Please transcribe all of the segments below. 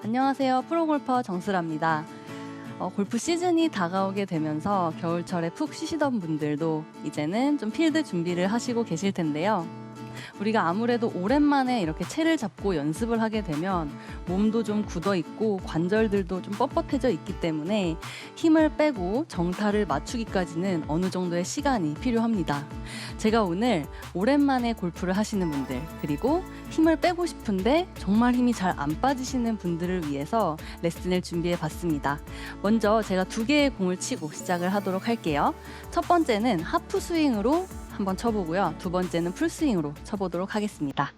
안녕하세요. 프로골퍼 정수라입니다. 골프 시즌이 다가오게 되면서 겨울철에 푹 쉬시던 분들도 이제는 좀 필드 준비를 하시고 계실 텐데요. 우리가 아무래도 오랜만에 이렇게 채를 잡고 연습을 하게 되면 몸도 좀 굳어 있고 관절들도 좀 뻣뻣해져 있기 때문에 힘을 빼고 정타를 맞추기까지는 어느 정도의 시간이 필요합니다. 제가 오늘 오랜만에 골프를 하시는 분들, 그리고 힘을 빼고 싶은데 정말 힘이 잘 안 빠지시는 분들을 위해서 레슨을 준비해 봤습니다. 먼저 제가 2개의 공을 치고 시작을 하도록 할게요. 첫 번째는 하프 스윙으로 한번 쳐보고요. 두 번째는 풀스윙으로 쳐보도록 하겠습니다.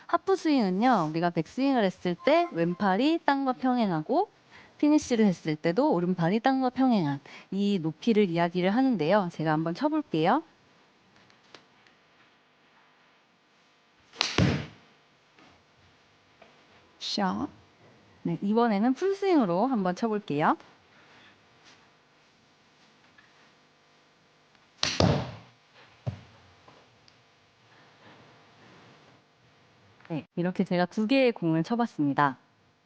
하프 스윙은요, 우리가 백스윙을 했을 때 왼팔이 땅과 평행하고 피니쉬를 했을 때도 오른팔이 땅과 평행한 이 높이를 이야기를 하는데요. 제가 한번 쳐볼게요. 샷. 네, 이번에는 풀스윙으로 한번 쳐볼게요. 네, 이렇게 제가 2개의 공을 쳐봤습니다.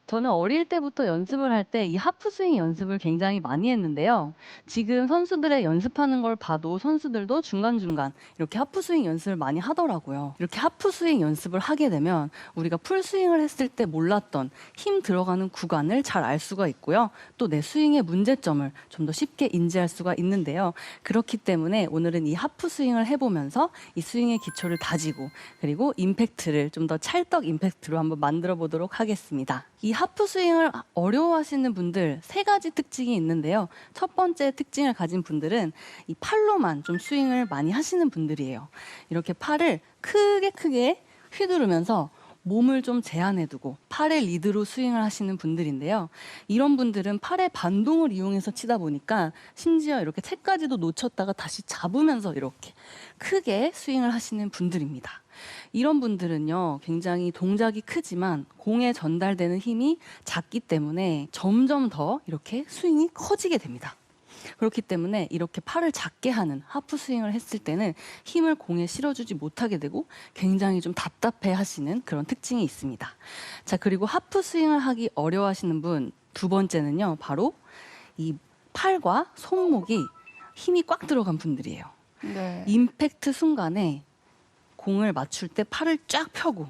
저는 어릴 때부터 연습을 할 때 이 하프 스윙 연습을 굉장히 많이 했는데요. 지금 선수들의 연습하는 걸 봐도 선수들도 중간중간 이렇게 하프 스윙 연습을 많이 하더라고요. 이렇게 하프 스윙 연습을 하게 되면 우리가 풀 스윙을 했을 때 몰랐던 힘 들어가는 구간을 잘 알 수가 있고요. 또 내 스윙의 문제점을 좀 더 쉽게 인지할 수가 있는데요. 그렇기 때문에 오늘은 이 하프 스윙을 해보면서 이 스윙의 기초를 다지고, 그리고 임팩트를 좀 더 찰떡 임팩트로 한번 만들어 보도록 하겠습니다. 이 하프 스윙을 어려워하시는 분들 3가지 특징이 있는데요. 첫 번째 특징을 가진 분들은 이 팔로만 좀 스윙을 많이 하시는 분들이에요. 이렇게 팔을 크게 휘두르면서 몸을 좀 제한해두고 팔의 리드로 스윙을 하시는 분들인데요. 이런 분들은 팔의 반동을 이용해서 치다 보니까 심지어 이렇게 채까지도 놓쳤다가 다시 잡으면서 이렇게 크게 스윙을 하시는 분들입니다. 이런 분들은요, 굉장히 동작이 크지만 공에 전달되는 힘이 작기 때문에 점점 더 이렇게 스윙이 커지게 됩니다. 그렇기 때문에 이렇게 팔을 작게 하는 하프 스윙을 했을 때는 힘을 공에 실어주지 못하게 되고 굉장히 좀 답답해 하시는 그런 특징이 있습니다. 자, 그리고 하프 스윙을 하기 어려워하시는 분 2번째는요, 바로 이 팔과 손목이 힘이 꽉 들어간 분들이에요. 네. 임팩트 순간에 공을 맞출 때 팔을 쫙 펴고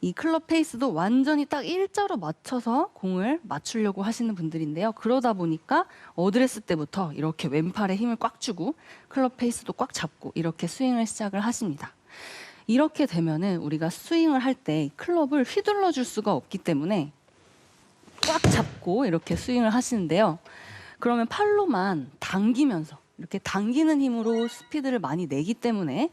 이 클럽 페이스도 완전히 딱 일자로 맞춰서 공을 맞추려고 하시는 분들인데요. 그러다 보니까 어드레스 때부터 이렇게 왼팔에 힘을 꽉 주고 클럽 페이스도 꽉 잡고 이렇게 스윙을 시작을 하십니다. 이렇게 되면은 우리가 스윙을 할 때 클럽을 휘둘러 줄 수가 없기 때문에 꽉 잡고 이렇게 스윙을 하시는데요. 그러면 팔로만 당기면서 이렇게 당기는 힘으로 스피드를 많이 내기 때문에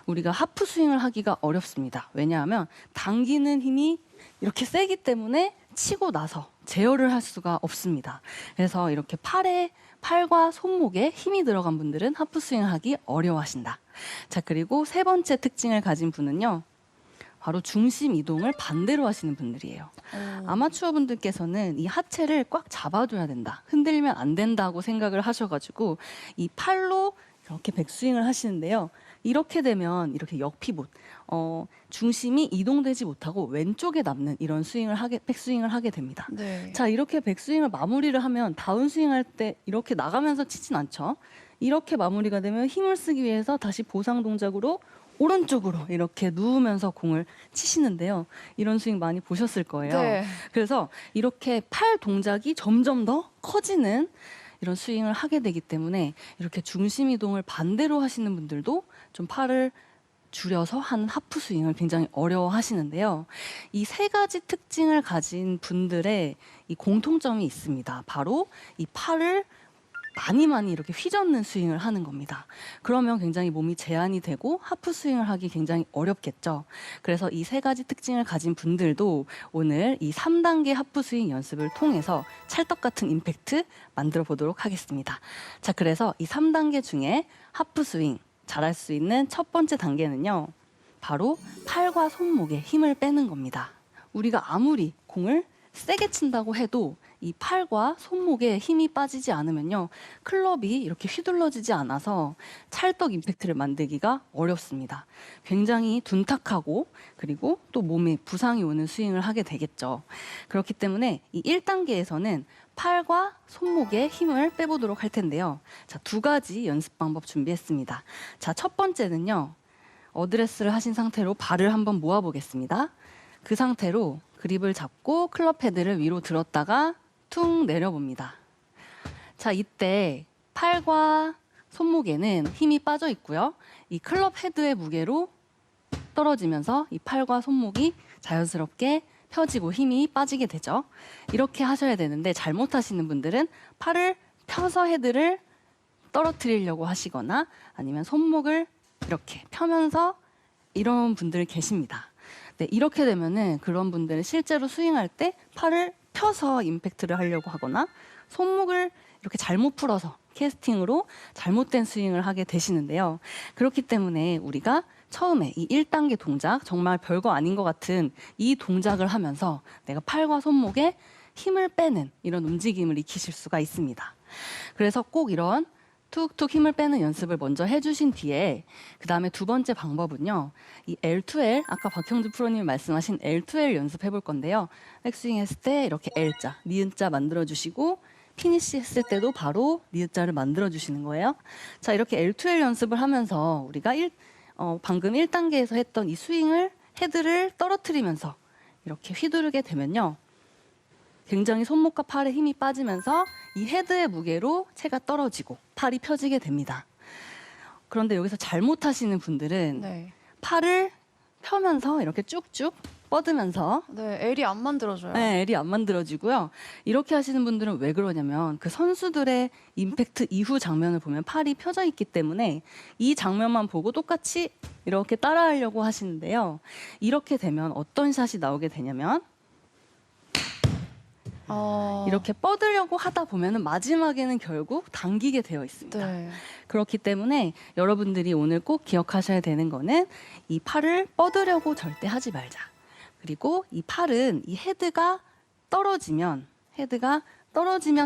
우리가 하프 스윙을 하기가 어렵습니다. 왜냐하면 당기는 힘이 이렇게 세기 때문에 치고 나서 제어를 할 수가 없습니다. 그래서 이렇게 팔과 손목에 힘이 들어간 분들은 하프 스윙을 하기 어려워하신다. 자, 그리고 3번째 특징을 가진 분은요, 바로 중심 이동을 반대로 하시는 분들이에요. 아마추어 분들께서는 이 하체를 꽉 잡아줘야 된다, 흔들면 안 된다고 생각을 하셔가지고 이 팔로 이렇게 백스윙을 하시는데요. 이렇게 되면 이렇게 역피봇, 중심이 이동되지 못하고 왼쪽에 남는 이런 백스윙을 하게 됩니다. 네. 자, 이렇게 백스윙을 마무리를 하면 다운스윙 할 때 이렇게 나가면서 치진 않죠. 이렇게 마무리가 되면 힘을 쓰기 위해서 다시 보상 동작으로 오른쪽으로 이렇게 누우면서 공을 치시는데요. 이런 스윙 많이 보셨을 거예요. 네. 그래서 이렇게 팔 동작이 점점 더 커지는 이런 스윙을 하게 되기 때문에 이렇게 중심 이동을 반대로 하시는 분들도 좀 팔을 줄여서 하는 하프 스윙을 굉장히 어려워하시는데요. 이 3가지 특징을 가진 분들의 이 공통점이 있습니다. 바로 이 팔을 많이 이렇게 휘젓는 스윙을 하는 겁니다. 그러면 굉장히 몸이 제한이 되고 하프 스윙을 하기 굉장히 어렵겠죠. 그래서 이 3가지 특징을 가진 분들도 오늘 이 3단계 하프 스윙 연습을 통해서 찰떡 같은 임팩트 만들어 보도록 하겠습니다. 자, 그래서 이 3단계 중에 하프 스윙 잘할 수 있는 첫 번째 단계는요, 바로 팔과 손목에 힘을 빼는 겁니다. 우리가 아무리 공을 세게 친다고 해도 이 팔과 손목에 힘이 빠지지 않으면요. 클럽이 이렇게 휘둘러지지 않아서 찰떡 임팩트를 만들기가 어렵습니다. 굉장히 둔탁하고 그리고 또 몸에 부상이 오는 스윙을 하게 되겠죠. 그렇기 때문에 이 1단계에서는 팔과 손목에 힘을 빼보도록 할 텐데요. 자, 2가지 연습 방법 준비했습니다. 자, 첫 번째는요. 어드레스를 하신 상태로 발을 한번 모아보겠습니다. 그 상태로 그립을 잡고 클럽 헤드를 위로 들었다가 툭 내려봅니다. 자, 이때 팔과 손목에는 힘이 빠져 있고요. 이 클럽 헤드의 무게로 떨어지면서 이 팔과 손목이 자연스럽게 펴지고 힘이 빠지게 되죠. 이렇게 하셔야 되는데 잘못하시는 분들은 팔을 펴서 헤드를 떨어뜨리려고 하시거나 아니면 손목을 이렇게 펴면서 이런 분들 계십니다. 네, 이렇게 되면은 그런 분들은 실제로 스윙할 때 팔을 펴서 임팩트를 하려고 하거나 손목을 이렇게 잘못 풀어서 캐스팅으로 잘못된 스윙을 하게 되시는데요. 그렇기 때문에 우리가 처음에 이 1단계 동작, 정말 별거 아닌 것 같은 이 동작을 하면서 내가 팔과 손목에 힘을 빼는 이런 움직임을 익히실 수가 있습니다. 그래서 꼭 이런 툭툭 힘을 빼는 연습을 먼저 해주신 뒤에 그 다음에 2번째 방법은요. 이 L2L, 아까 박형주 프로님이 말씀하신 L2L 연습해 볼 건데요. 백스윙 했을 때 이렇게 L자, 니은자 만들어주시고 피니시 했을 때도 바로 니은자를 만들어주시는 거예요. 자, 이렇게 L2L 연습을 하면서 우리가 방금 1단계에서 했던 이 스윙을 헤드를 떨어뜨리면서 이렇게 휘두르게 되면요. 굉장히 손목과 팔에 힘이 빠지면서 이 헤드의 무게로 채가 떨어지고 팔이 펴지게 됩니다. 그런데 여기서 잘못하시는 분들은 네. 팔을 펴면서 이렇게 쭉쭉 뻗으면서 네, L이 안 만들어져요. 네, L이 안 만들어지고요. 이렇게 하시는 분들은 왜 그러냐면 그 선수들의 임팩트 이후 장면을 보면 팔이 펴져 있기 때문에 이 장면만 보고 똑같이 이렇게 따라하려고 하시는데요. 이렇게 되면 어떤 샷이 나오게 되냐면 이렇게 뻗으려고 하다 보면은 마지막에는 결국 당기게 되어 있습니다. 네. 그렇기 때문에 여러분들이 오늘 꼭 기억하셔야 되는 거는 이 팔을 뻗으려고 절대 하지 말자. 그리고 이 팔은 이 헤드가 떨어지면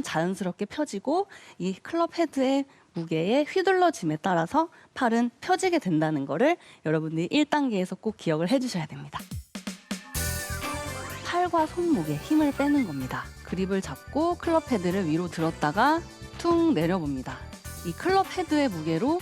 자연스럽게 펴지고 이 클럽 헤드의 무게의 휘둘러짐에 따라서 팔은 펴지게 된다는 거를 여러분들이 1단계에서 꼭 기억을 해주셔야 됩니다. 팔과 손목에 힘을 빼는 겁니다. 그립을 잡고 클럽 헤드를 위로 들었다가 툭 내려봅니다. 이 클럽 헤드의 무게로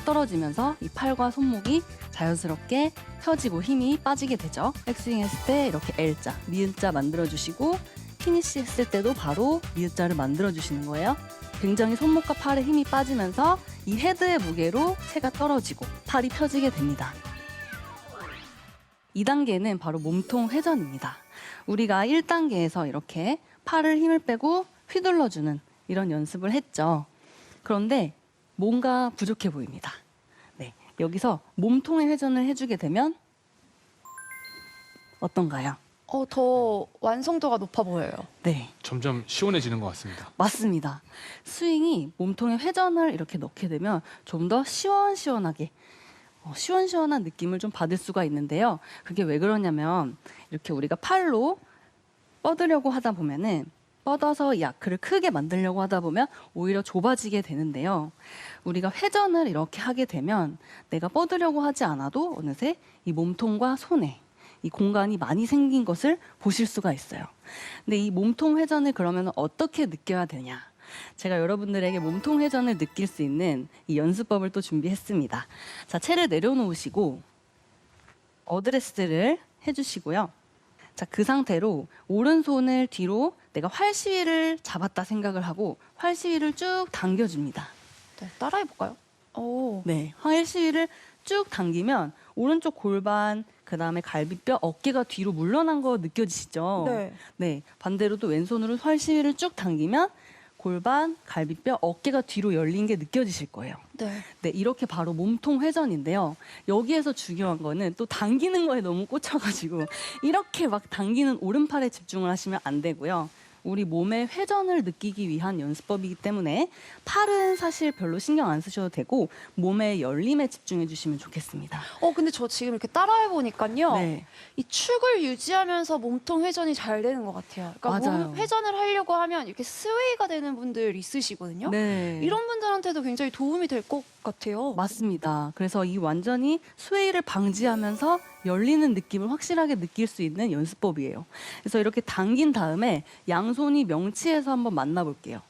떨어지면서 이 팔과 손목이 자연스럽게 펴지고 힘이 빠지게 되죠. 백스윙 했을 때 이렇게 L자, 니은자 만들어주시고 피니시 했을 때도 바로 니은자를 만들어주시는 거예요. 굉장히 손목과 팔에 힘이 빠지면서 이 헤드의 무게로 채가 떨어지고 팔이 펴지게 됩니다. 2단계는 바로 몸통 회전입니다. 우리가 1단계에서 이렇게 팔을 힘을 빼고 휘둘러주는 이런 연습을 했죠. 그런데 뭔가 부족해 보입니다. 네, 여기서 몸통의 회전을 해주게 되면 어떤가요? 더 완성도가 높아 보여요. 네, 점점 시원해지는 것 같습니다. 맞습니다. 스윙이 몸통의 회전을 이렇게 넣게 되면 좀 더 시원시원하게 시원시원한 느낌을 좀 받을 수가 있는데요. 그게 왜 그러냐면 이렇게 우리가 팔로 뻗으려고 하다 보면은 뻗어서 이 아크를 크게 만들려고 하다 보면 오히려 좁아지게 되는데요. 우리가 회전을 이렇게 하게 되면 내가 뻗으려고 하지 않아도 어느새 이 몸통과 손에 이 공간이 많이 생긴 것을 보실 수가 있어요. 근데 이 몸통 회전을 그러면 어떻게 느껴야 되냐? 제가 여러분들에게 몸통 회전을 느낄 수 있는 이 연습법을 또 준비했습니다. 자, 채를 내려놓으시고 어드레스를 해주시고요. 자, 그 상태로 오른손을 뒤로 내가 활시위를 잡았다 생각을 하고 활시위를 쭉 당겨줍니다. 네, 따라해볼까요? 오. 네, 활시위를 쭉 당기면 오른쪽 골반, 그 다음에 갈비뼈, 어깨가 뒤로 물러난 거 느껴지시죠? 네. 네, 반대로 또 왼손으로 활시위를 쭉 당기면 골반, 갈비뼈, 어깨가 뒤로 열린 게 느껴지실 거예요. 네. 네, 이렇게 바로 몸통 회전인데요. 여기에서 중요한 거는 또 당기는 거에 너무 꽂혀가지고 이렇게 막 당기는 오른팔에 집중을 하시면 안 되고요. 우리 몸의 회전을 느끼기 위한 연습법이기 때문에 팔은 사실 별로 신경 안 쓰셔도 되고 몸의 열림에 집중해 주시면 좋겠습니다. 근데 저 지금 이렇게 따라해 보니까요. 네. 이 축을 유지하면서 몸통 회전이 잘 되는 것 같아요. 그러니까 맞아요. 몸 회전을 하려고 하면 이렇게 스웨이가 되는 분들 있으시거든요. 네. 이런 분들한테도 굉장히 도움이 될 것 같아요. 맞습니다. 그래서 이 완전히 스웨이를 방지하면서 열리는 느낌을 확실하게 느낄 수 있는 연습법이에요. 그래서 이렇게 당긴 다음에 양손이 명치에서 한번 만나볼게요.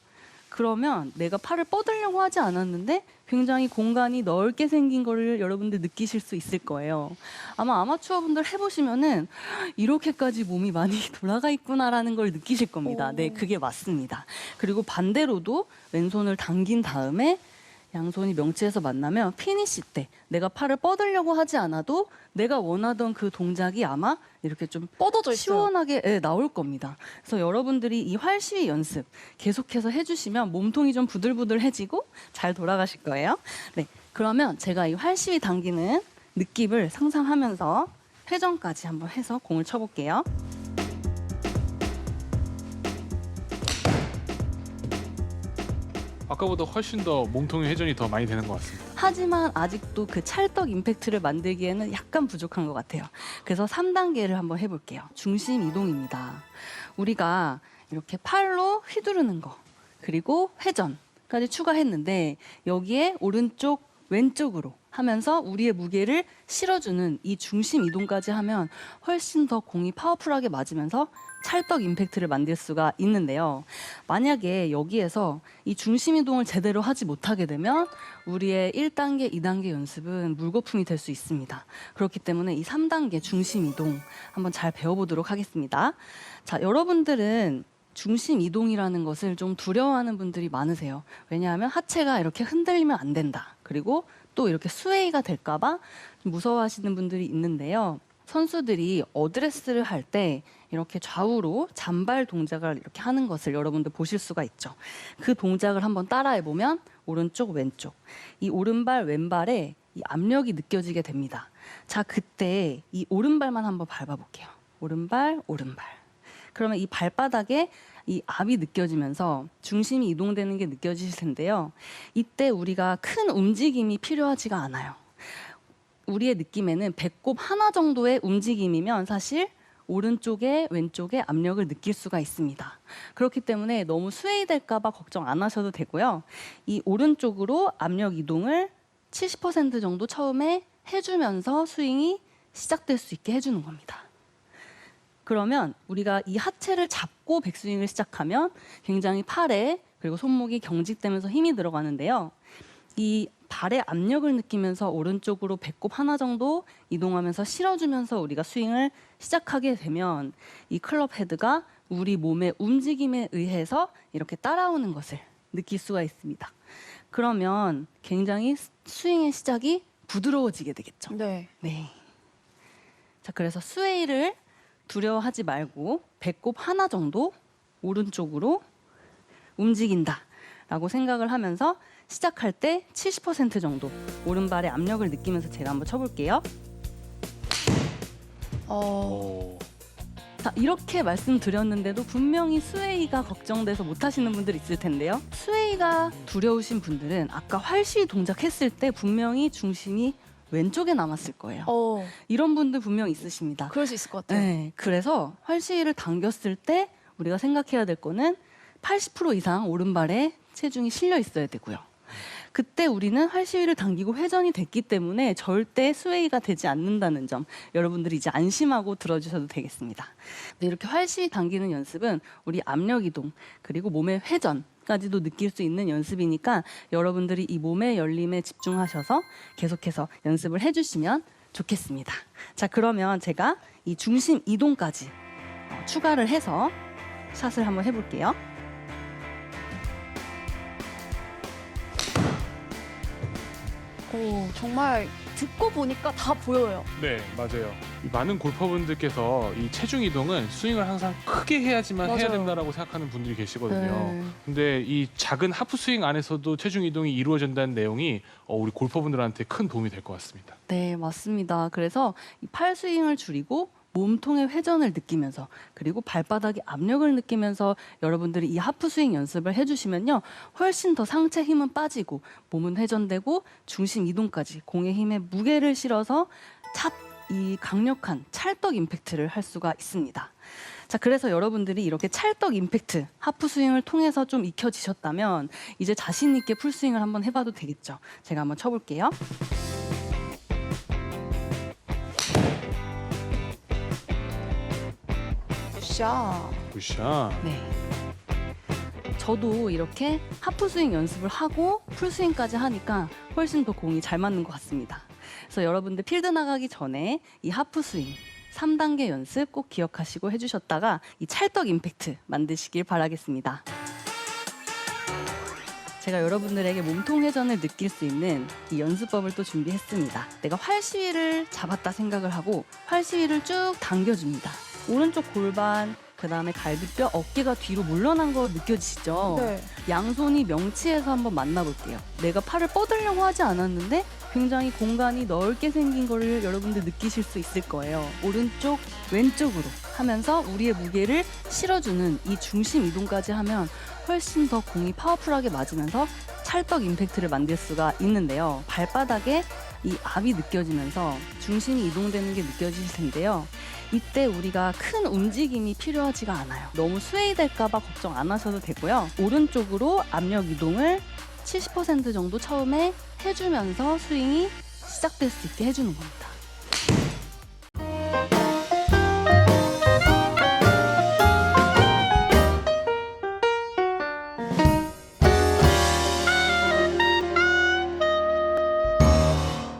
그러면 내가 팔을 뻗으려고 하지 않았는데 굉장히 공간이 넓게 생긴 거를 여러분들 느끼실 수 있을 거예요. 아마 아마추어 분들 해보시면은 이렇게까지 몸이 많이 돌아가 있구나라는 걸 느끼실 겁니다. 네, 그게 맞습니다. 그리고 반대로도 왼손을 당긴 다음에 양손이 명치에서 만나면 피니시 때 내가 팔을 뻗으려고 하지 않아도 내가 원하던 그 동작이 아마 이렇게 좀 뻗어져 있어요. 시원하게 나올 겁니다. 그래서 여러분들이 이 활시위 연습 계속해서 해주시면 몸통이 좀 부들부들해지고 잘 돌아가실 거예요. 네, 그러면 제가 이 활시위 당기는 느낌을 상상하면서 회전까지 한번 해서 공을 쳐볼게요. 아까보다 훨씬 더 몸통의 회전이 더 많이 되는 것 같습니다. 하지만 아직도 그 찰떡 임팩트를 만들기에는 약간 부족한 것 같아요. 그래서 3단계를 한번 해볼게요. 중심 이동입니다. 우리가 이렇게 팔로 휘두르는 거, 그리고 회전까지 추가했는데 여기에 오른쪽, 왼쪽으로 하면서 우리의 무게를 실어주는 이 중심 이동까지 하면 훨씬 더 공이 파워풀하게 맞으면서 찰떡 임팩트를 만들 수가 있는데요. 만약에 여기에서 이 중심 이동을 제대로 하지 못하게 되면 우리의 1단계, 2단계 연습은 물거품이 될 수 있습니다. 그렇기 때문에 이 3단계 중심 이동 한번 잘 배워보도록 하겠습니다. 자, 여러분들은 중심 이동이라는 것을 좀 두려워하는 분들이 많으세요. 왜냐하면 하체가 이렇게 흔들리면 안 된다. 그리고 또 이렇게 스웨이가 될까봐 무서워하시는 분들이 있는데요. 선수들이 어드레스를 할 때 이렇게 좌우로 잔발 동작을 이렇게 하는 것을 여러분들 보실 수가 있죠. 그 동작을 한번 따라해 보면 오른쪽, 왼쪽, 이 오른발, 왼발에 이 압력이 느껴지게 됩니다. 자, 그때 이 오른발만 한번 밟아볼게요. 오른발, 오른발. 그러면 이 발바닥에 이 압이 느껴지면서 중심이 이동되는 게 느껴지실 텐데요. 이때 우리가 큰 움직임이 필요하지가 않아요. 우리의 느낌에는 배꼽 하나 정도의 움직임이면 사실 오른쪽에 왼쪽에 압력을 느낄 수가 있습니다. 그렇기 때문에 너무 스웨이 될까 봐 걱정 안 하셔도 되고요. 이 오른쪽으로 압력 이동을 70% 정도 처음에 해주면서 스윙이 시작될 수 있게 해주는 겁니다. 그러면 우리가 이 하체를 잡고 백스윙을 시작하면 굉장히 팔에 그리고 손목이 경직되면서 힘이 들어가는데요. 이 발의 압력을 느끼면서 오른쪽으로 배꼽 하나 정도 이동하면서 실어주면서 우리가 스윙을 시작하게 되면 이 클럽 헤드가 우리 몸의 움직임에 의해서 이렇게 따라오는 것을 느낄 수가 있습니다. 그러면 굉장히 스윙의 시작이 부드러워지게 되겠죠. 네. 네. 자, 그래서 스웨이를 두려워하지 말고 배꼽 하나 정도 오른쪽으로 움직인다라고 생각을 하면서 시작할 때 70% 정도 오른발의 압력을 느끼면서 제가 한번 쳐볼게요. 자, 이렇게 말씀드렸는데도 분명히 스웨이가 걱정돼서 못하시는 분들 있을 텐데요. 스웨이가 두려우신 분들은 아까 활시 동작했을 때 분명히 중심이 왼쪽에 남았을 거예요. 이런 분들 분명 있으십니다. 그럴 수 있을 것 같아요. 네, 그래서 활시위를 당겼을 때 우리가 생각해야 될 거는 80% 이상 오른발에 체중이 실려 있어야 되고요. 그때 우리는 활시위를 당기고 회전이 됐기 때문에 절대 스웨이가 되지 않는다는 점 여러분들이 이제 안심하고 들어주셔도 되겠습니다. 이렇게 활시위 당기는 연습은 우리 압력 이동 그리고 몸의 회전까지도 느낄 수 있는 연습이니까 여러분들이 이 몸의 열림에 집중하셔서 계속해서 연습을 해주시면 좋겠습니다. 자, 그러면 제가 이 중심 이동까지 추가를 해서 샷을 한번 해볼게요. 정말 듣고 보니까 다 보여요. 네, 맞아요. 이 많은 골퍼분들께서 이 체중 이동은 스윙을 항상 크게 해야지만 해야 맞아요. 된다라고 생각하는 분들이 계시거든요. 네. 근데 이 작은 하프 스윙 안에서도 체중 이동이 이루어진다는 내용이 우리 골퍼분들한테 큰 도움이 될 것 같습니다. 네, 맞습니다. 그래서 이 팔 스윙을 줄이고 몸통의 회전을 느끼면서 그리고 발바닥의 압력을 느끼면서 여러분들이 이 하프 스윙 연습을 해주시면요. 훨씬 더 상체 힘은 빠지고 몸은 회전되고 중심 이동까지 공의 힘에 무게를 실어서 이 강력한 찰떡 임팩트를 할 수가 있습니다. 자, 그래서 여러분들이 이렇게 찰떡 임팩트 하프 스윙을 통해서 좀 익혀지셨다면 이제 자신 있게 풀 스윙을 한번 해봐도 되겠죠. 제가 한번 쳐볼게요. 샤. 굿샷. 네. 저도 이렇게 하프 스윙 연습을 하고 풀 스윙까지 하니까 훨씬 더 공이 잘 맞는 것 같습니다. 그래서 여러분들 필드 나가기 전에 이 하프 스윙 3단계 연습 꼭 기억하시고 해주셨다가 이 찰떡 임팩트 만드시길 바라겠습니다. 제가 여러분들에게 몸통 회전을 느낄 수 있는 이 연습법을 또 준비했습니다. 내가 활시위를 잡았다 생각을 하고 활시위를 쭉 당겨줍니다. 오른쪽 골반, 그 다음에 갈비뼈, 어깨가 뒤로 물러난 거 느껴지시죠? 네. 양손이 명치에서 한번 만나볼게요. 내가 팔을 뻗으려고 하지 않았는데 굉장히 공간이 넓게 생긴 거를 여러분들 느끼실 수 있을 거예요. 오른쪽, 왼쪽으로 하면서 우리의 무게를 실어주는 이 중심 이동까지 하면 훨씬 더 공이 파워풀하게 맞으면서 찰떡 임팩트를 만들 수가 있는데요. 발바닥에 이 압이 느껴지면서 중심이 이동되는 게 느껴지실 텐데요. 이때 우리가 큰 움직임이 필요하지가 않아요. 너무 스웨이 될까봐 걱정 안 하셔도 되고요. 오른쪽으로 압력 이동을 70% 정도 처음에 해주면서 스윙이 시작될 수 있게 해주는 겁니다.